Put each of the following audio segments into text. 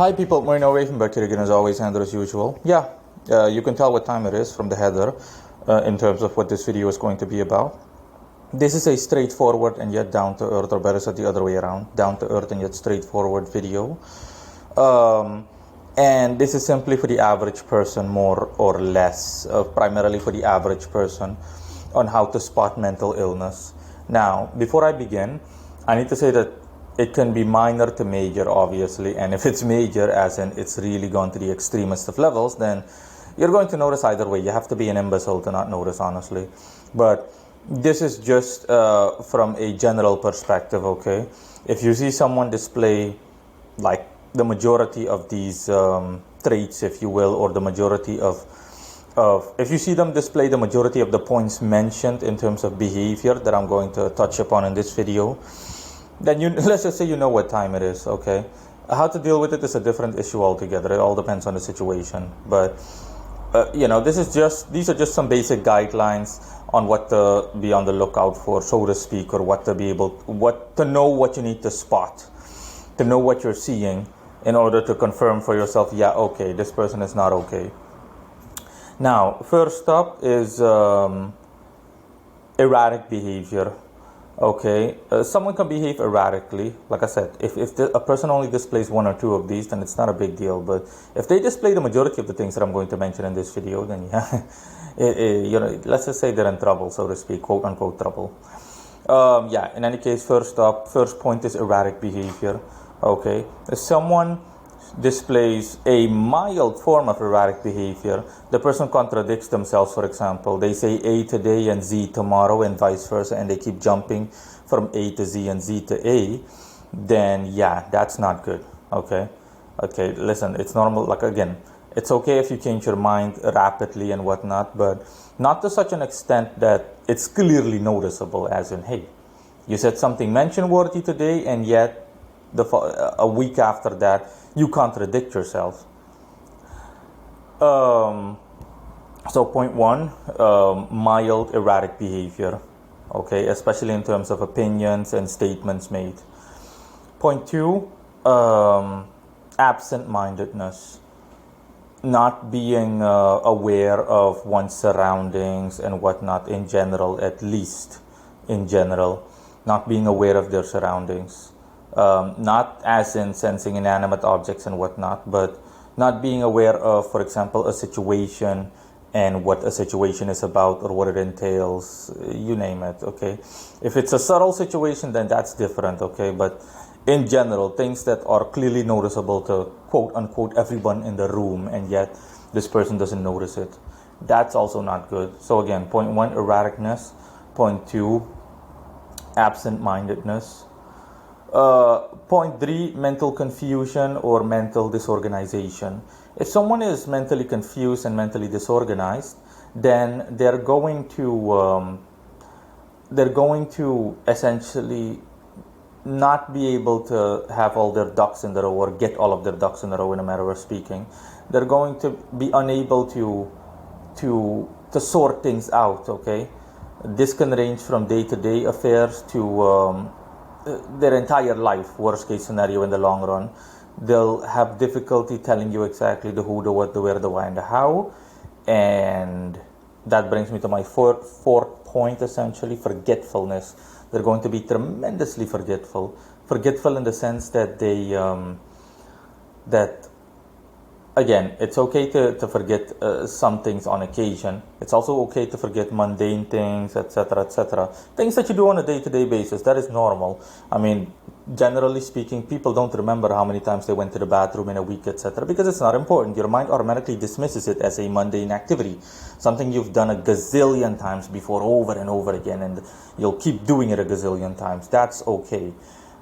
Hi people, Marino Raven back here again as always, and as usual. You can tell what time it is from the header in terms of what this video is going to be about. This is a straightforward and yet down to earth, or better said the other way around, down to earth and yet straightforward video. And this is simply for the average person, more or less, primarily for the average person, on how to spot mental illness. Now, before I begin, I need to say that it can be minor to major, obviously, and if it's major, as in it's really gone to the extremest of levels, then you're going to notice either way. You have to be an imbecile to not notice, honestly. But this is just from a general perspective, okay? If you see someone display like the majority of these traits, if you will, or the majority of if you see them display the majority of the points mentioned in terms of behavior that I'm going to touch upon in this video, then let's just say you know what time it is, okay? How to deal with it is a different issue altogether. It all depends on the situation. But these are just some basic guidelines on what to be on the lookout for, so to speak, or what to know what you need to spot, to know what you're seeing in order to confirm for yourself, yeah, okay, this person is not okay. Now, first up is erratic behavior. Okay, someone can behave erratically. Like I said, if a person only displays one or two of these, then it's not a big deal. But if they display the majority of the things that I'm going to mention in this video, then yeah, let's just say they're in trouble, so to speak, quote unquote trouble. In any case, first point is erratic behavior. Okay, if someone displays a mild form of erratic behavior, the person contradicts themselves. For example, they say A today and Z tomorrow and vice versa, and they keep jumping from A to Z and Z to A, then yeah, that's not good. Okay, listen, it's normal. Like, again, it's okay if you change your mind rapidly and whatnot, but not to such an extent that it's clearly noticeable, as in, hey, you said something mention worthy today, and yet a week after that you contradict yourself. So point one, mild erratic behavior, okay, especially in terms of opinions and statements made. Point two, absent-mindedness, not being aware of one's surroundings and whatnot in general, at least in general, not being aware of their surroundings. Not as in sensing inanimate objects and whatnot, but not being aware of, for example, a situation and what a situation is about or what it entails, you name it, okay? If it's a subtle situation, then that's different, okay? But in general, things that are clearly noticeable to quote-unquote everyone in the room, and yet this person doesn't notice it, that's also not good. So again, point one, erraticness. Point two, absent-mindedness. Point three, mental confusion or mental disorganization. If someone is mentally confused and mentally disorganized, then they're going to essentially not be able to have all their ducks in a row, or get all of their ducks in a row, in a matter of speaking. They're going to be unable to sort things out, okay? This can range from day-to-day affairs to their entire life, worst case scenario in the long run. They'll have difficulty telling you exactly the who, the what, the where, the why, and the how. And that brings me to my fourth point, essentially, forgetfulness. They're going to be tremendously forgetful in the sense that they again, it's okay to forget some things on occasion. It's also okay to forget mundane things, etc., etc. Things that you do on a day-to-day basis. That is normal. I mean, generally speaking, people don't remember how many times they went to the bathroom in a week, etc., because it's not important. Your mind automatically dismisses it as a mundane activity, something you've done a gazillion times before, over and over again, and you'll keep doing it a gazillion times. That's okay.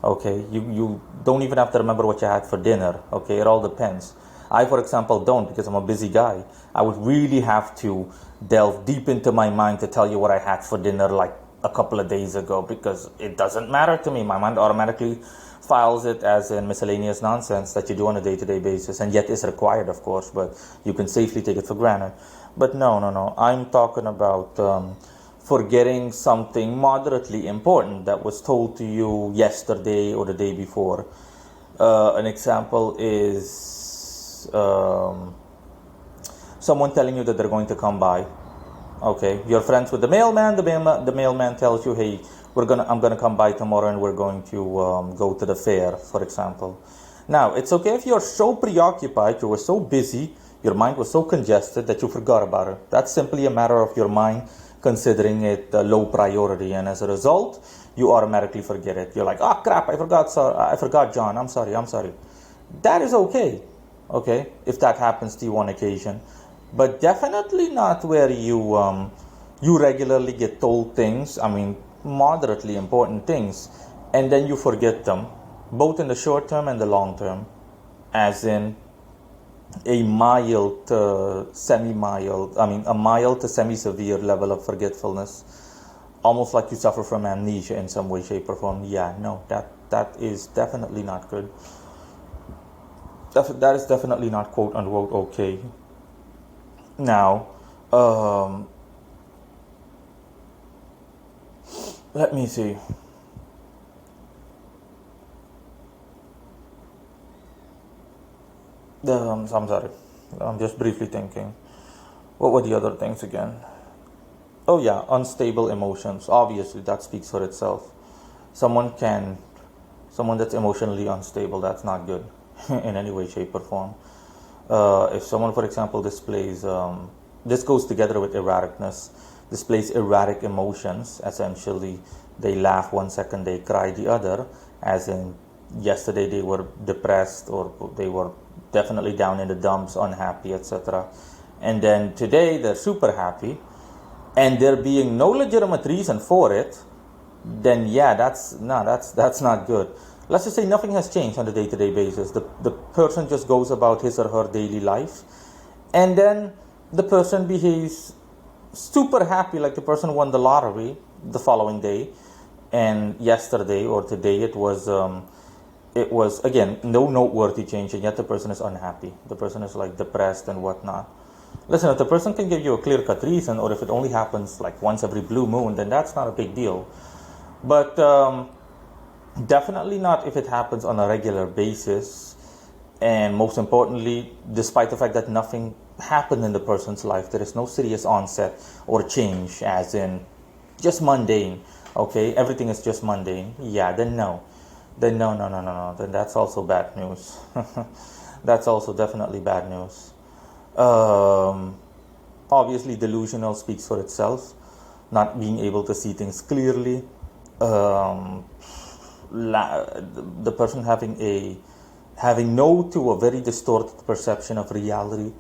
Okay, you don't even have to remember what you had for dinner. Okay, it all depends. I, for example, don't, because I'm a busy guy. I would really have to delve deep into my mind to tell you what I had for dinner like a couple of days ago, because it doesn't matter to me. My mind automatically files it as in miscellaneous nonsense that you do on a day-to-day basis, and yet is required, of course, but you can safely take it for granted. But no. I'm talking about forgetting something moderately important that was told to you yesterday or the day before. An example is someone telling you that they're going to come by. Okay, you're friends with the mailman. The mailman tells you, "Hey, I'm gonna come by tomorrow, and we're going to go to the fair," for example. Now, it's okay if you're so preoccupied, you were so busy, your mind was so congested that you forgot about it. That's simply a matter of your mind considering it low priority, and as a result, you automatically forget it. You're like, "Oh crap, I forgot John. I'm sorry. That is okay. Okay, if that happens to you on occasion. But definitely not where you regularly get told things, I mean, moderately important things, and then you forget them, both in the short term and the long term, as in a mild to semi-mild, I mean, a mild to semi-severe level of forgetfulness, almost like you suffer from amnesia in some way, shape, or form. Yeah, no, that is definitely not good. That is definitely not quote unquote okay. Now, let me see. I'm sorry. I'm just briefly thinking. What were the other things again? Oh yeah, unstable emotions. Obviously, that speaks for itself. Someone that's emotionally unstable, that's not good in any way, shape, or form. If someone, for example, displays, this goes together with erraticness, displays erratic emotions, essentially, they laugh 1 second, they cry the other, as in yesterday they were depressed or they were definitely down in the dumps, unhappy, etc. And then today they're super happy, and there being no legitimate reason for it, then yeah, that's not good. Let's just say nothing has changed on a day-to-day basis. The person just goes about his or her daily life, and then the person behaves super happy, like the person won the lottery the following day, and yesterday or today it was again no noteworthy change, and yet the person is unhappy. The person is like depressed and whatnot. Listen, if the person can give you a clear-cut reason, or if it only happens like once every blue moon, then that's not a big deal. But definitely not if it happens on a regular basis, and most importantly, despite the fact that nothing happened in the person's life, there is no serious onset or change, as in just mundane. Okay, everything is just mundane. Yeah, then no. Then no. Then that's also bad news. That's also definitely bad news. Obviously, delusional speaks for itself. Not being able to see things clearly. The person having no to a very distorted perception of reality.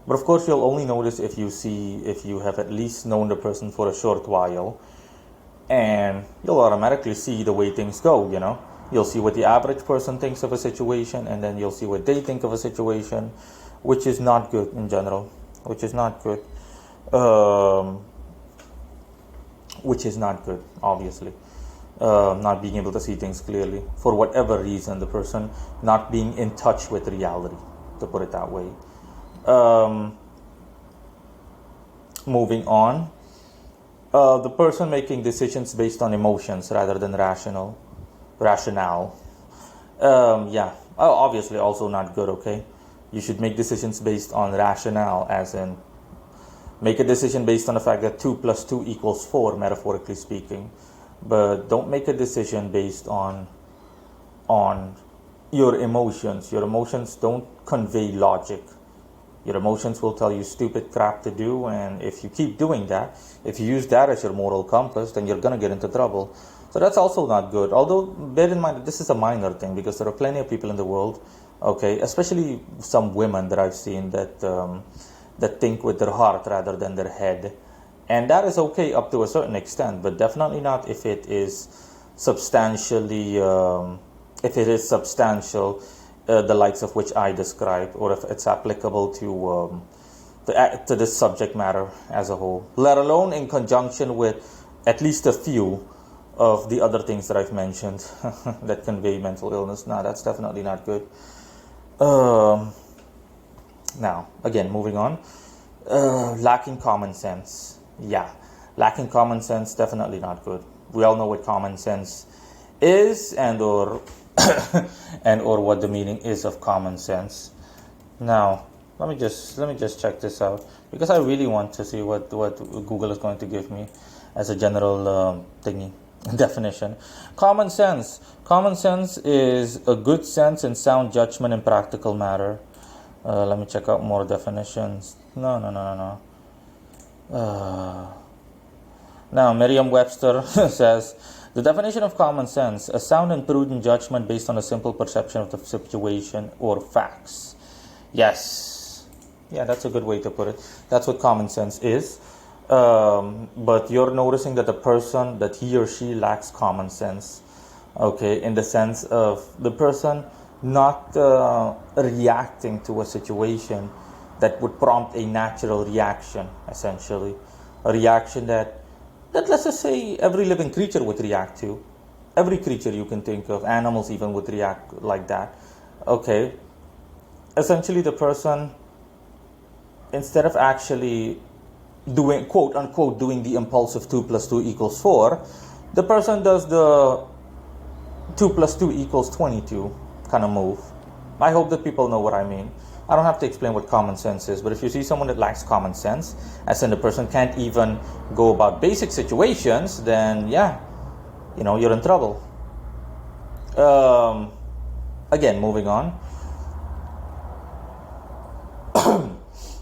But of course, you'll only notice if you have at least known the person for a short while, and you'll automatically see the way things go. You'll see what the average person thinks of a situation, and then you'll see what they think of a situation, which is not good in general. Which is not good. Which is not good, obviously. Not being able to see things clearly for whatever reason, the person not being in touch with reality, to put it that way. Moving on, the person making decisions based on emotions rather than rationale. Obviously also not good. Okay, you should make decisions based on rationale, as in make a decision based on the fact that 2 + 2 = 4, metaphorically speaking. But don't make a decision based on your emotions. Your emotions don't convey logic. Your emotions will tell you stupid crap to do, and if you keep doing that, if you use that as your moral compass, then you're going to get into trouble. So that's also not good. Although, bear in mind that this is a minor thing, because there are plenty of people in the world, okay, especially some women that I've seen that think with their heart rather than their head. And that is okay up to a certain extent, but definitely not if it is substantial, the likes of which I described, or if it's applicable to this subject matter as a whole, let alone in conjunction with at least a few of the other things that I've mentioned that convey mental illness. No, that's definitely not good. Now, again, moving on. Lacking common sense. Yeah, lacking common sense, definitely not good. We all know what common sense is, and or and or what the meaning is of common sense. Now, let me just check this out, because I really want to see what Google is going to give me as a general thingy definition. Common sense. Common sense is a good sense and sound judgment in practical matter. Let me check out more definitions. No. Now, Merriam-Webster says, the definition of common sense, a sound and prudent judgment based on a simple perception of the situation or facts. Yes. Yeah, that's a good way to put it. That's what common sense is. But you're noticing that the person, that he or she lacks common sense. Okay, in the sense of the person not reacting to a situation that would prompt a natural reaction, essentially. A reaction that let's just say every living creature would react to. Every creature you can think of, animals even, would react like that. Okay. Essentially, the person, instead of actually doing, quote unquote, doing the impulsive 2 plus 2 equals 4, the person does the 2 plus 2 equals 22 kind of move. I hope that people know what I mean. I don't have to explain what common sense is, but if you see someone that lacks common sense, as in the person can't even go about basic situations, then yeah, you're in trouble. Again, moving on.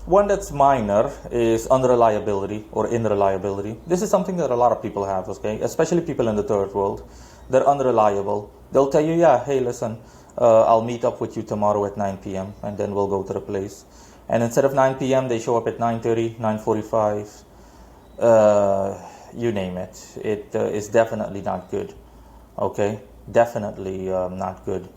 One that's minor is unreliability or unreliability. This is something that a lot of people have, okay? Especially people in the third world. They're unreliable. They'll tell you, yeah, hey, listen, I'll meet up with you tomorrow at 9 p.m. and then we'll go to the place. And instead of 9 p.m., they show up at 9:30, 9:45, you name it. It is definitely not good, okay? Definitely not good.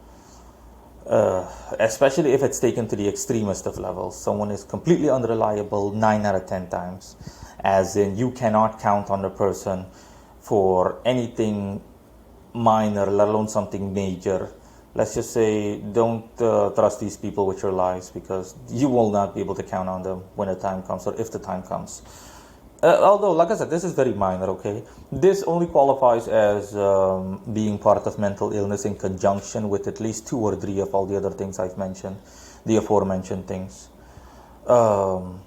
Especially if it's taken to the extremest of levels. Someone is completely unreliable 9 out of 10 times. As in, you cannot count on the person for anything minor, let alone something major. Let's just say, don't trust these people with your lives, because you will not be able to count on them when the time comes, or if the time comes. Although, like I said, this is very minor, okay? This only qualifies as being part of mental illness in conjunction with at least 2 or 3 of all the other things I've mentioned, the aforementioned things. Now,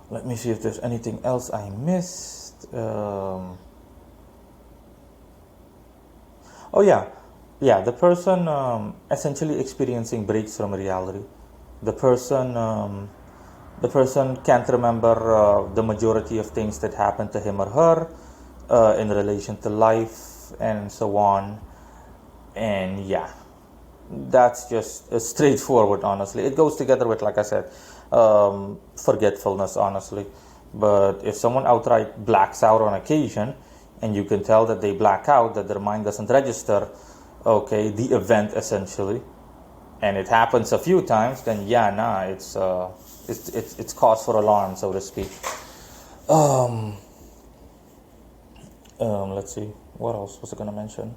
let me see if there's anything else I missed. The person essentially experiencing breaks from reality. The person can't remember the majority of things that happened to him or her in relation to life and so on. And yeah, that's just straightforward, honestly. It goes together with, like I said, forgetfulness, honestly. But if someone outright blacks out on occasion, and you can tell that they black out, that their mind doesn't register, okay, the event essentially, and it happens a few times, then yeah, it's cause for alarm, so to speak. Let's see, what else was I going to mention?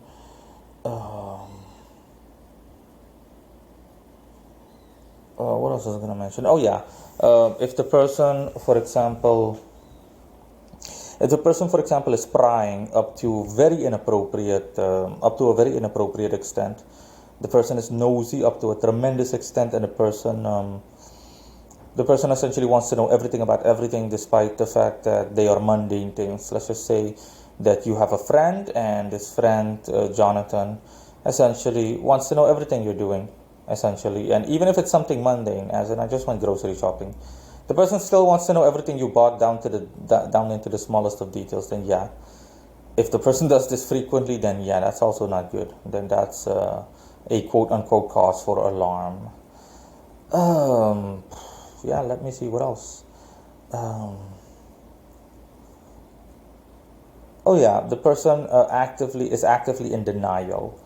What else was I going to mention? If the person, for example, is prying up to a very inappropriate extent, the person is nosy up to a tremendous extent, and the person essentially wants to know everything about everything, despite the fact that they are mundane things. Let's just say that you have a friend, and this friend, Jonathan, essentially wants to know everything you're doing, essentially, and even if it's something mundane, as in I just went grocery shopping, the person still wants to know everything you bought down into the smallest of details. Then yeah, if the person does this frequently, then yeah, that's also not good. Then that's a quote unquote cause for alarm. Let me see what else. The person is actively in denial.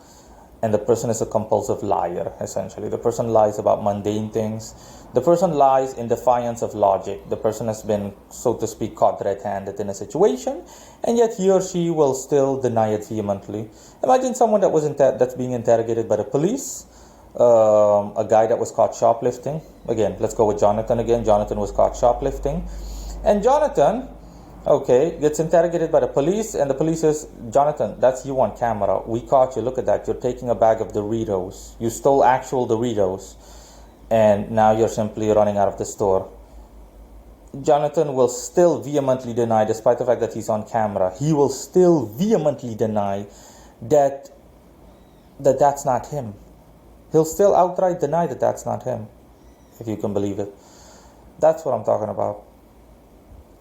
And the person is a compulsive liar, essentially. The person lies about mundane things. The person lies in defiance of logic. The person has been, so to speak, caught red-handed in a situation, and yet he or she will still deny it vehemently. Imagine someone that's being interrogated by the police, a guy that was caught shoplifting. Again, let's go with Jonathan again. Jonathan was caught shoplifting. And Jonathan Okay, gets interrogated by the police, and the police says, Jonathan, that's you on camera. We caught you. Look at that. You're taking a bag of Doritos. You stole actual Doritos, and now you're simply running out of the store. Jonathan will still vehemently deny, despite the fact that he's on camera, he will still vehemently deny that that's not him. He'll still outright deny that that's not him, if you can believe it. That's what I'm talking about.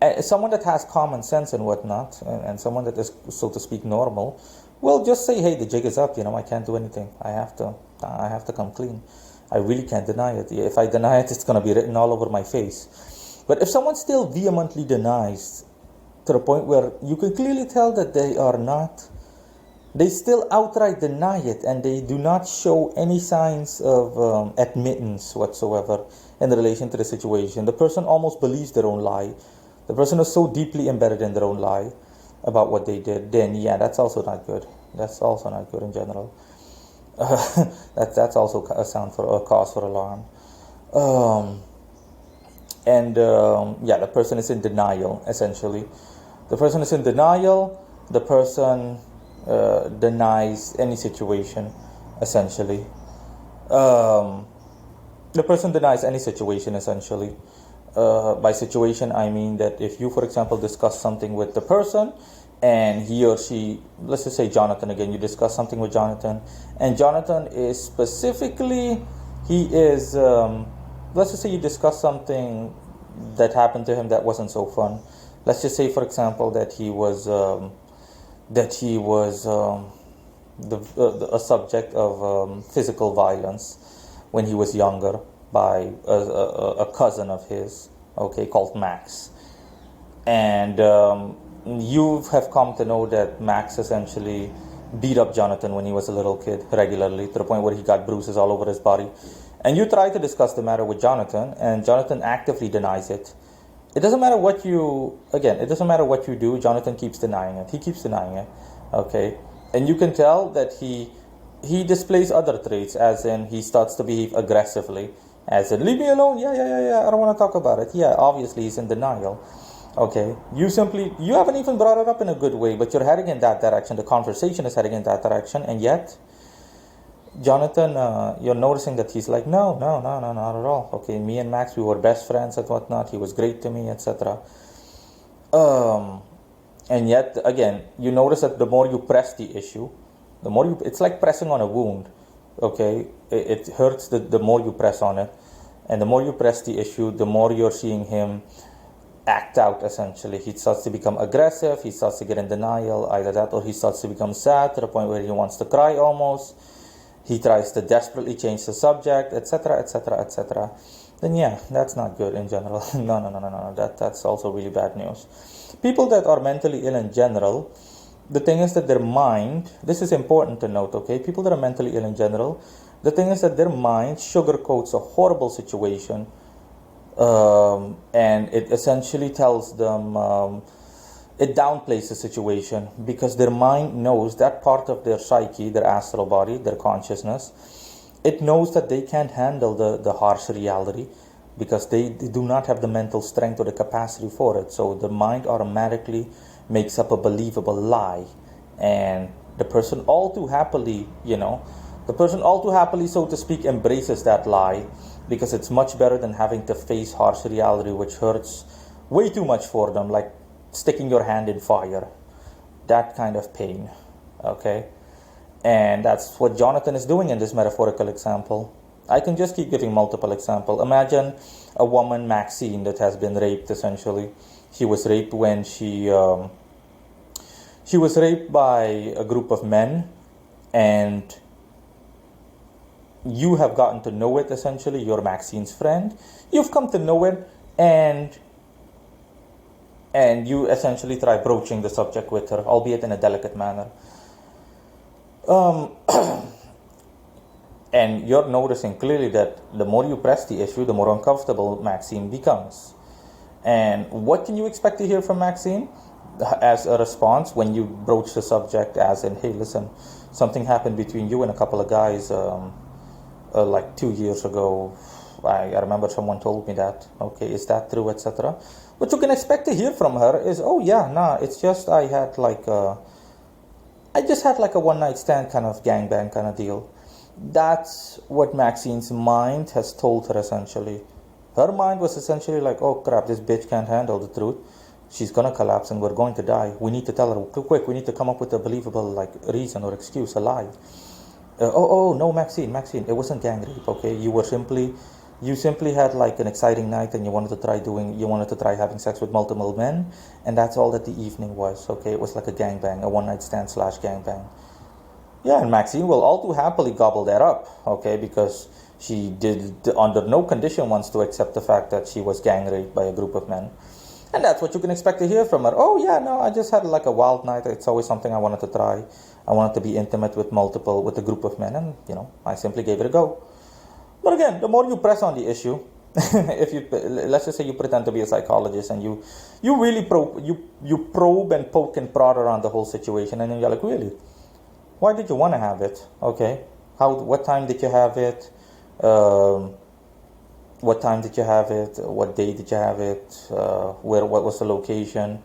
And someone that has common sense and whatnot, and someone that is, so to speak, normal, will just say, hey, the jig is up, I can't do anything. I have to come clean. I really can't deny it. If I deny it, it's going to be written all over my face. But if someone still vehemently denies to the point where you can clearly tell that they are not, they still outright deny it, and they do not show any signs of admittance whatsoever in relation to the situation. The person almost believes their own lie. The person is so deeply embedded in their own lie about what they did. Then, yeah, that's also not good. That's also not good in general. That's also a cause for alarm. The person is in denial, essentially. The person is in denial. The person denies any situation, essentially. The person denies any situation, essentially. By situation, I mean that if you, for example, discuss something with the person, and he or she, let's just say Jonathan again, you discuss something with Jonathan, and Jonathan is specifically, let's just say you discuss something that happened to him that wasn't so fun. Let's just say, for example, that he was a subject of physical violence when he was younger by a cousin of his, okay, called Max. And you have come to know that Max essentially beat up Jonathan when he was a little kid regularly, to the point where he got bruises all over his body. And you try to discuss the matter with Jonathan, and Jonathan actively denies it. It doesn't matter what you do, Jonathan keeps denying it. He keeps denying it, okay? And you can tell that he displays other traits, as in he starts to behave aggressively, as in, leave me alone, yeah, I don't want to talk about it. Yeah, obviously he's in denial, okay? You haven't even brought it up in a good way, but you're heading in that direction. The conversation is heading in that direction, and yet Jonathan, you're noticing that he's like, no, not at all. Okay, me and Max, we were best friends and whatnot. He was great to me, etc. And yet, again, you notice that the more you press the issue, it's like pressing on a wound. Okay, it hurts the more you press on it, and the more you press the issue, the more you're seeing him act out. Essentially, he starts to become aggressive. He starts to get in denial, either that or he starts to become sad to the point where he wants to cry almost. He tries to desperately change the subject, etc., etc., etc. Then yeah, that's not good in general. No. That's also really bad news. People that are mentally ill in general, the thing is that their mind, this is important to note, okay? People that are mentally ill in general, the thing is that their mind sugarcoats a horrible situation, and it essentially tells them, it downplays the situation, because their mind knows that part of their psyche, their astral body, their consciousness, it knows that they can't handle the harsh reality, because they do not have the mental strength or the capacity for it. So the mind automatically makes up a believable lie, and the person all too happily, so to speak, embraces that lie, because it's much better than having to face harsh reality, which hurts way too much for them, like sticking your hand in fire, that kind of pain, okay? And that's what Jonathan is doing in this metaphorical example. I can just keep giving multiple examples. Imagine a woman, Maxine, that has been raped, essentially. She was raped when she was raped by a group of men, and you have gotten to know it, essentially. You're Maxine's friend. You've come to know it, and you essentially try broaching the subject with her, albeit in a delicate manner. And you're noticing clearly that the more you press the issue, the more uncomfortable Maxine becomes. And what can you expect to hear from Maxine as a response when you broach the subject, as in, hey, listen, something happened between you and a couple of guys like 2 years ago. I remember someone told me that. Okay, is that true, etc. What you can expect to hear from her is, oh yeah, nah, it's just I just had like a one night stand kind of gangbang kind of deal. That's what Maxine's mind has told her essentially. Her mind was essentially like, oh crap, this bitch can't handle the truth. She's gonna collapse and we're going to die. We need to tell her quick. We need to come up with a believable like reason or excuse, a lie. No, Maxine, it wasn't gang rape. Okay, you simply had like an exciting night and you wanted to try having sex with multiple men, and that's all that the evening was. Okay, it was like a gangbang, a one night stand / gangbang. Yeah, and Maxine will all too happily gobble that up. Okay, because she did under no condition wants to accept the fact that she was gang raped by a group of men. And that's what you can expect to hear from her. Oh yeah, no, I just had like a wild night. It's always something I wanted to try. I wanted to be intimate with a group of men, and I simply gave it a go. But again, the more you press on the issue, if you let's just say you pretend to be a psychologist and you really probe and poke and prod around the whole situation, and then you're like, really, why did you want to have it? Okay, what time did you have it? What time did you have it? What day did you have it? What was the location?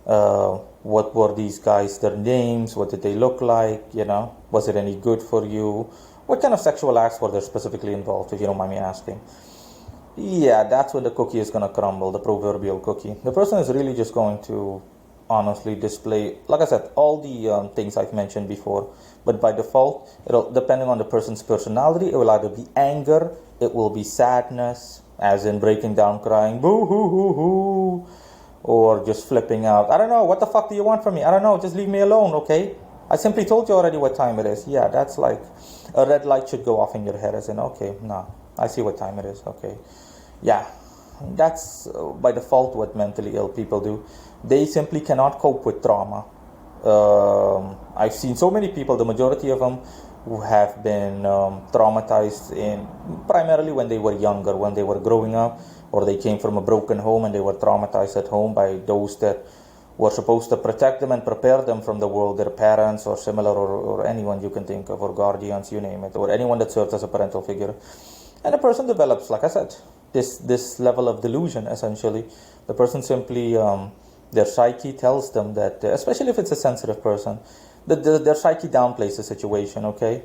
What were these guys, their names? What did they look like? Was it any good for you? What kind of sexual acts were there specifically involved, if you don't mind me asking? Yeah, that's when the cookie is going to crumble, the proverbial cookie. The person is really just going to honestly display, like I said, all the things I've mentioned before. But by default, depending on the person's personality, it will either be anger, it will be sadness, as in breaking down crying, boo hoo hoo hoo, or just flipping out. I don't know, what the fuck do you want from me? I don't know, just leave me alone, okay? I simply told you already what time it is. Yeah, that's like a red light should go off in your head as in, okay, nah, I see what time it is, okay. Yeah, that's by default what mentally ill people do. They simply cannot cope with trauma. I've seen so many people, the majority of them, who have been traumatized primarily when they were younger, when they were growing up, or they came from a broken home and they were traumatized at home by those that were supposed to protect them and prepare them from the world, their parents or similar, or anyone you can think of, or guardians, you name it, or anyone that served as a parental figure. And a person develops, like I said, this level of delusion, essentially. The person simply, their psyche tells them that, especially if it's a sensitive person, that their psyche downplays the situation, okay?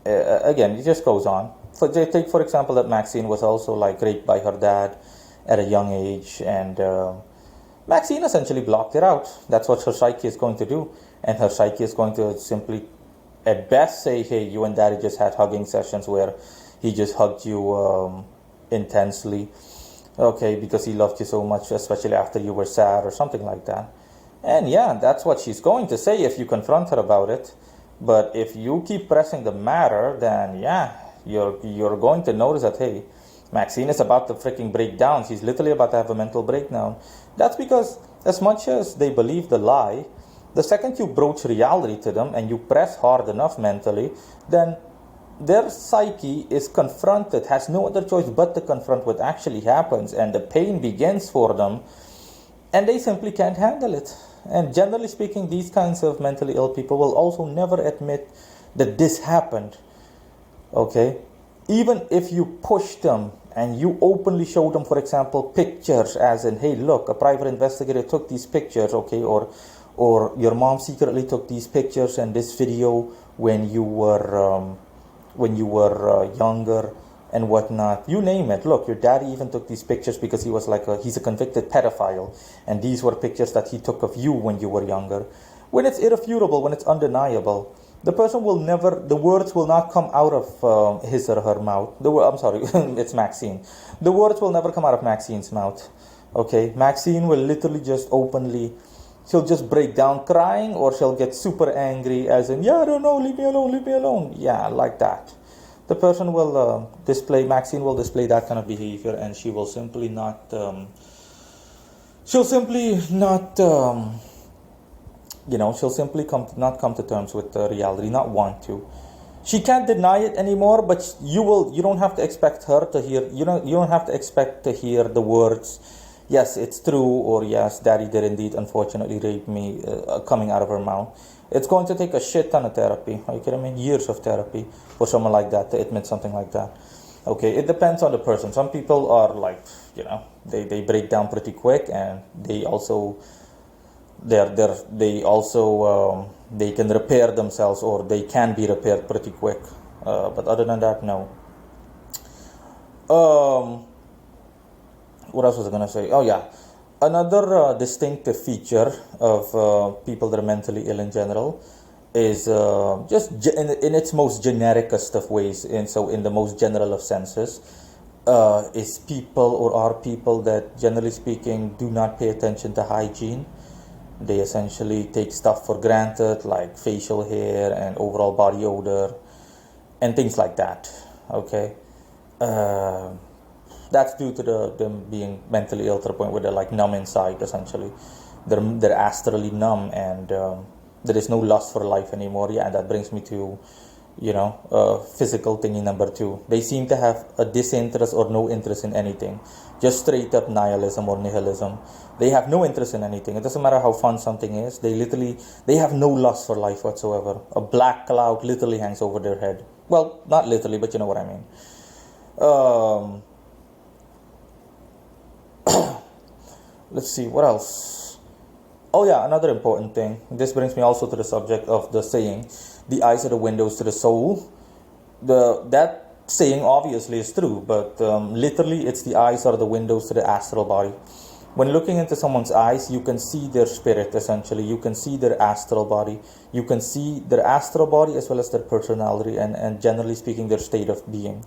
Again, it just goes on. So take, for example, that Maxine was also like raped by her dad at a young age, and Maxine essentially blocked it out. That's what her psyche is going to do. And her psyche is going to simply, at best, say, hey, you and daddy just had hugging sessions where he just hugged you intensely, okay, because he loved you so much, especially after you were sad or something like that. And yeah, that's what she's going to say if you confront her about it. But if you keep pressing the matter, then yeah, you're going to notice that, hey, Maxine is about to freaking break down. She's literally about to have a mental breakdown. That's because as much as they believe the lie, the second you broach reality to them and you press hard enough mentally, then their psyche is confronted, has no other choice but to confront what actually happens, and the pain begins for them, and they simply can't handle it. And generally speaking, these kinds of mentally ill people will also never admit that this happened, okay? Even if you push them and you openly show them, for example, pictures, as in, hey, look, a private investigator took these pictures, okay, or your mom secretly took these pictures and this video when you were younger and whatnot, you name it. Look, your daddy even took these pictures because he was he's a convicted pedophile, and these were pictures that he took of you when you were younger. When it's irrefutable, when it's undeniable, the person will never, the words will not come out of his or her mouth. I'm sorry, it's Maxine. The words will never come out of Maxine's mouth. Okay, Maxine will literally just openly, she'll just break down crying, or she'll get super angry, as in, yeah, I don't know, leave me alone. Yeah, like that. The person will Maxine will display that kind of behavior, and she will simply not, she'll simply not come to terms with reality, not want to. She can't deny it anymore, but you don't have to expect her to hear, you don't have to expect to hear the words, yes, it's true, or yes, daddy did indeed unfortunately rape me, coming out of her mouth. It's going to take a shit ton of therapy. Are you kidding me? Years of therapy for someone like that to admit something like that. Okay, it depends on the person. Some people are like, they break down pretty quick, and they also they can repair themselves, or they can be repaired pretty quick. But other than that, no. Um, what else was I gonna say? Oh yeah, another distinctive feature of people that are mentally ill in general is in its most genericest of ways, and so in the most general of senses, is people, or are people that, generally speaking, do not pay attention to hygiene. They essentially take stuff for granted, like facial hair and overall body odor and things like that. Okay. Uh, that's due to them being mentally ill to the point where they're like numb inside, essentially. They're astrally numb, and there is no lust for life anymore. Yeah, and that brings me to, physical thingy number two. They seem to have a disinterest or no interest in anything, just straight up nihilism or nihilism. They have no interest in anything. It doesn't matter how fun something is. They have no lust for life whatsoever. A black cloud literally hangs over their head. Well, not literally, but you know what I mean. Let's see, what else? Oh yeah, another important thing. This brings me also to the subject of the saying, the eyes are the windows to the soul. That saying obviously is true, but literally it's the eyes are the windows to the astral body. When looking into someone's eyes, you can see their spirit, essentially. You can see their astral body. You can see their astral body as well as their personality, and generally speaking, their state of being.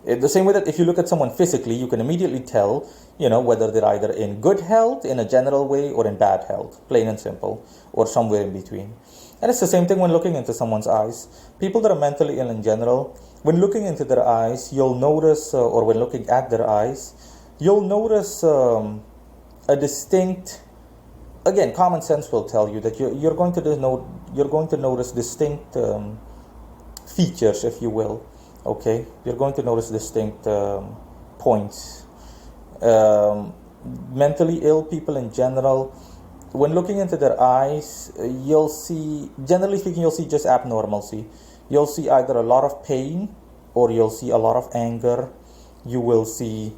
The same way that if you look at someone physically, you can immediately tell, whether they're either in good health in a general way or in bad health, plain and simple, or somewhere in between. And it's the same thing when looking into someone's eyes. People that are mentally ill in general, when looking into their eyes, you'll notice, or when looking at their eyes, you'll notice a distinct. Again, common sense will tell you that you're going to notice distinct features, if you will. Okay, you're going to notice distinct points. Mentally ill people in general, when looking into their eyes, you'll see, generally speaking, you'll see just abnormalcy. You'll see either a lot of pain, or you'll see a lot of anger. You will see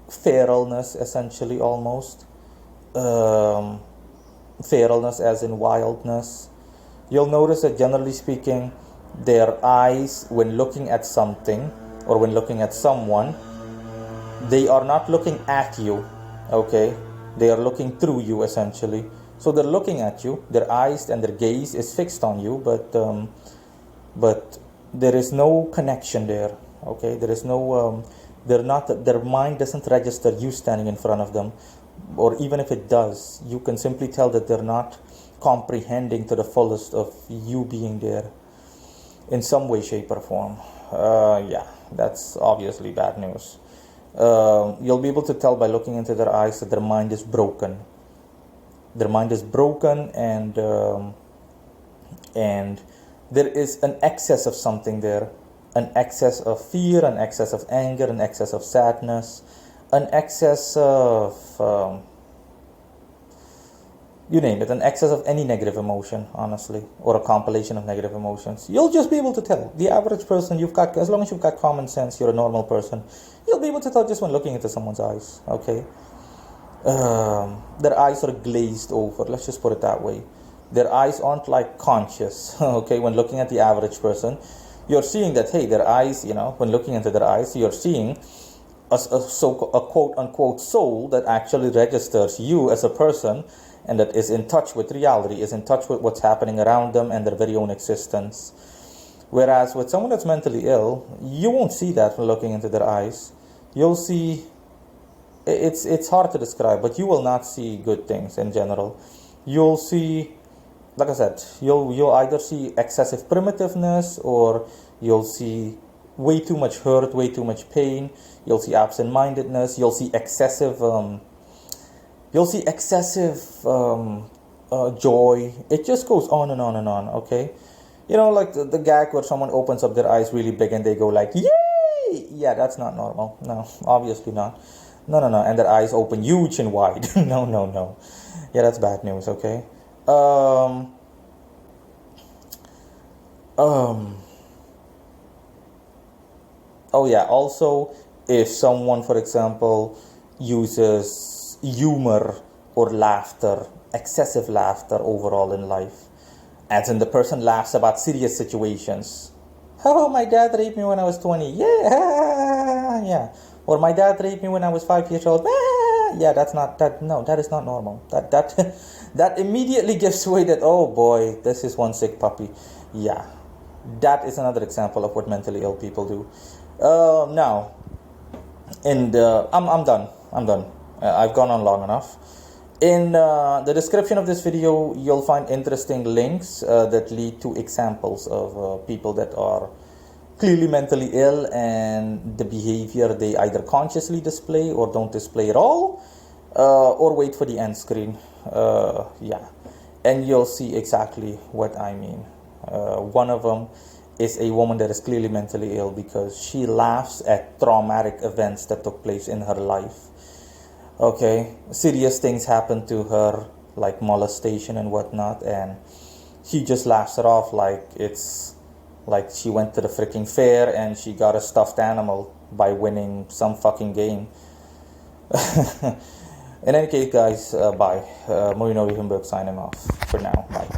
feralness, essentially, almost. Feralness as in wildness. You'll notice that, generally speaking, their eyes, when looking at something or when looking at someone, they are not looking at you, okay? They are looking through you, essentially. So they're looking at you, their eyes and their gaze is fixed on you, but there is no connection there, okay? There is no, their mind doesn't register you standing in front of them, or even if it does, you can simply tell that they're not comprehending to the fullest of you being there in some way, shape, or form. Yeah, that's obviously bad news. You'll be able to tell by looking into their eyes that their mind is broken. Their mind is broken, and there is an excess of something there. An excess of fear, an excess of anger, an excess of sadness, an excess of... you name it, an excess of any negative emotion, honestly, or a compilation of negative emotions. You'll just be able to tell. The average person, as long as you've got common sense, you're a normal person, you'll be able to tell just when looking into someone's eyes, okay? Their eyes are glazed over, let's just put it that way. Their eyes aren't like conscious, okay? When looking at the average person, you're seeing that, hey, their eyes, when looking into their eyes, you're seeing a quote-unquote soul that actually registers you as a person, and that is in touch with reality, is in touch with what's happening around them and their very own existence. Whereas with someone that's mentally ill, you won't see that when looking into their eyes. You'll see, it's hard to describe, but you will not see good things in general. You'll see, like I said, you'll either see excessive primitiveness, or you'll see way too much hurt, way too much pain. You'll see absent-mindedness. You'll see excessive joy. It just goes on and on and on, okay? Like the gag where someone opens up their eyes really big and they go like, yay! Yeah, that's not normal. No, obviously not. No. And their eyes open huge and wide. No. Yeah, that's bad news, okay? Oh yeah, also if someone, for example, uses humor or laughter, excessive laughter overall in life, as in the person laughs about serious situations. Oh, my dad raped me when I was 20. Yeah, yeah. Or my dad raped me when I was 5 years old. Yeah, that's not that. No, that is not normal. That that immediately gives way that, oh boy, this is one sick puppy. Yeah, that is another example of what mentally ill people do. Now, I'm done. I'm done. I've gone on long enough. In the description of this video, you'll find interesting links that lead to examples of people that are clearly mentally ill and the behavior they either consciously display or don't display at all, or wait for the end screen. Yeah, and you'll see exactly what I mean. One of them is a woman that is clearly mentally ill because she laughs at traumatic events that took place in her life. Okay, serious things happen to her, like molestation and whatnot, and she just laughs it off like it's like she went to the freaking fair and she got a stuffed animal by winning some fucking game. In any case, guys, bye. Marino Wihenberg signing off for now. Bye.